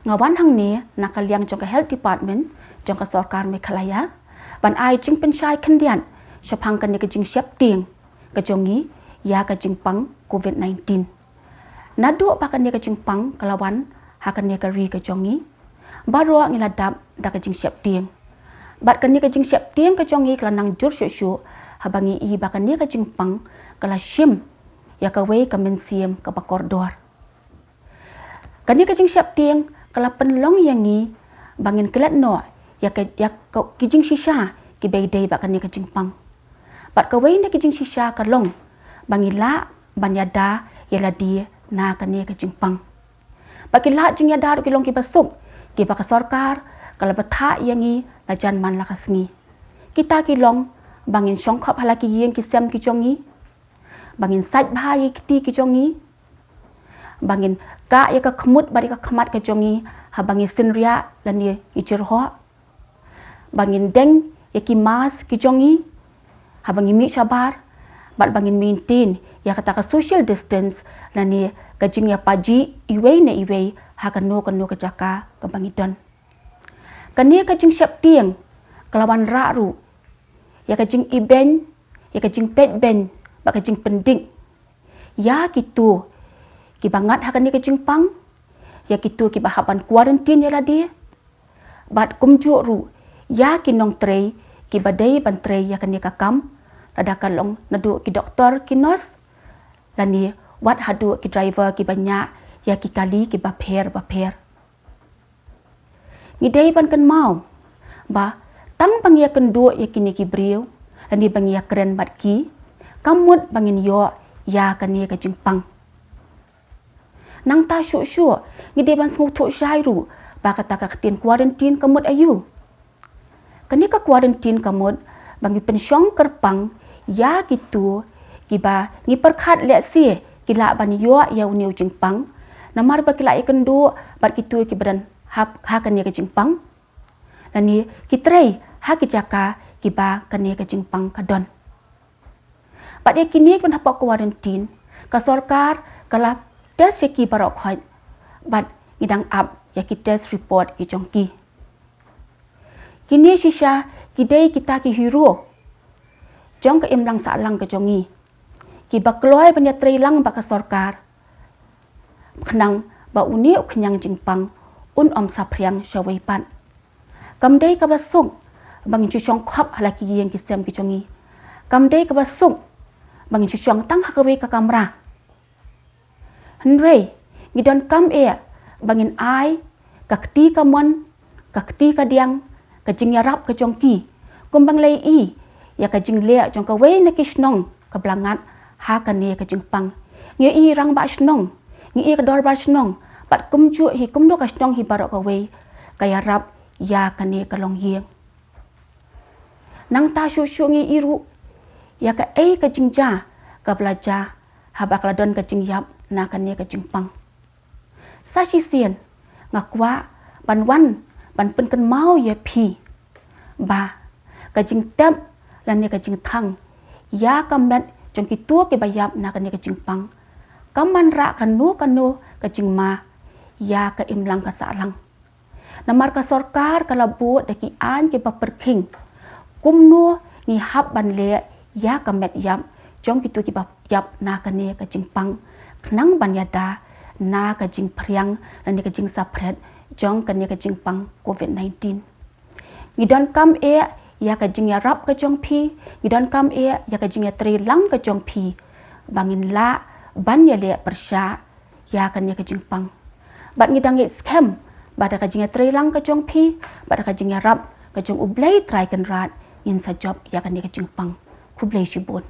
ngawan hang ni nak kaliang jong ka health department jong ka sarkar Meghalaya ban ai jing penchai kendian syapang kan ni ka jing siap ting ka jongi ya ka jing pang COVID-19 nadu pa kan ni ka jing pang kalawan ha kan ni ka ri ka jongi baro ngiladap da ka jing siap ting bat kan ni ka jing siap ting ka jongi kelanang jur syu habangi i ba kan ni ka jing pang kala shim ya ka wei ka mensiem ka bakordor kan ni ka jing siap ting kala penlong yangi bangin kelat no ya kijing shisha ki beidei ba kan ni ka jing pang bat ka wei na kijing shisha ka long bangila banyada yala di na kan ni ka jing pang bakila jing yada ki long ki basuk ki ba ka sarkar kala batha yangi lajan man la kasngi kita ki long bangin shongkhap halaki yeng ki sem ki jongi bangin saj bhai ki ki jongi bangin ka ya ka khmut bari ka khmat ka jongi ha bangin sinria lani ichirho bangin deng ya ki mas ki jongi ha bangin mi sabar bat bangin maintain ya kata ka social distance lani ka jing ya paji iwei na iwei ha kanu ka jaka ka bangidon kani ka jing siap tiang kelawan ra ru ya ka jing iben ya ka jing pet ben ba ka jing pendik ya kitu ki bangat ha kani ka jing pang ya kitu ki bahaban quarantine ya ladi bat kumju ru ya ki nong trei ki badai ban trei ya kani ka kam lada kalong nadu ki doktor ki nurse lani wat hadu ki driver ki banyak ya ki kali ki bapher ngidei ban kan mau ba tang pangia kendu ya kini ki briu lani bangia keren bat ki kamut bangin yo ya kani ka jing pang nang ta syu ngidei ban smu tho shairu ba kata ka tin quarantine kamut ayu kani ka quarantine kamut bangi pensyong kerpang ya gitu kiba ngi perkhat le si kila ban yo ya uniu jing pang namar ba kila ikendu bat kitu ki badan ha kan ye ka jing pang lani kitrei ha ki jaka kiba kan ye ka jing pang kadon bat ye kini kan hapa quarantine ka sarkar kala test ye ki barok khoi bat ngidang up ya ki test report ki jongki kini shisha kidei kita ki hero jong ka imlang sa lang ka jongi ki bakloi banya treilang ba ka sarkar khnang ba uni uknyang jingpang un om sapriang shawai pan kamdei ka basung bangin chuchong khap halaki yeng ki sem ki jongi kamdei ka basung bangin chuchong tang hakawe ka kamra hnrei ngidon kam e bangin ai kakti ka mon kakti ka diang ka jing yarap ka jongki kumbang lei i ya ka jing le jong ka wei na kishnong ka blangat ha ka ne ka jing pang nge i rang ba shnong nge i ka dor ba shnong pat kumju hi kumno ka shnong hi barok ka wei ka yarap ya ka ne ka long yeng nang ta shu nge i ru ya ka ei ka jing ja ka blaja ha ba ka don ka jing yap na ka ne ka jing pang sa shi sien ngakwa ban wan ban pen kan mau ya phi ba ka jing tem lan ne ka jing thang ya kamet jong ki tua ke bayap na ka ne ka jing pang kaman ra kanu ka jing ma ya ka imlang ka salang namar ka sarkar kala bu de ki an ke paperking kumno ni hab ban le ya kamet yap jong ki tu ki bap yap na ka ne ka jing pang knang ban yada na ka jing priang lan ne ka jing sapret jong ka ne ka jing pang COVID-19 ngidon kam e ya ka jing ya rap ka jong phi ngidon kam e ya ka jing ya tri lang ka jong phi bangin la ban ya le persya ya ka ne ka jing pang bat ngidang e scam bat ka jing ya tri lang ka jong phi bat ka jing ya rap ka jong ublai try kan rat in sa job ya ka ne ka jing pang kublai shibun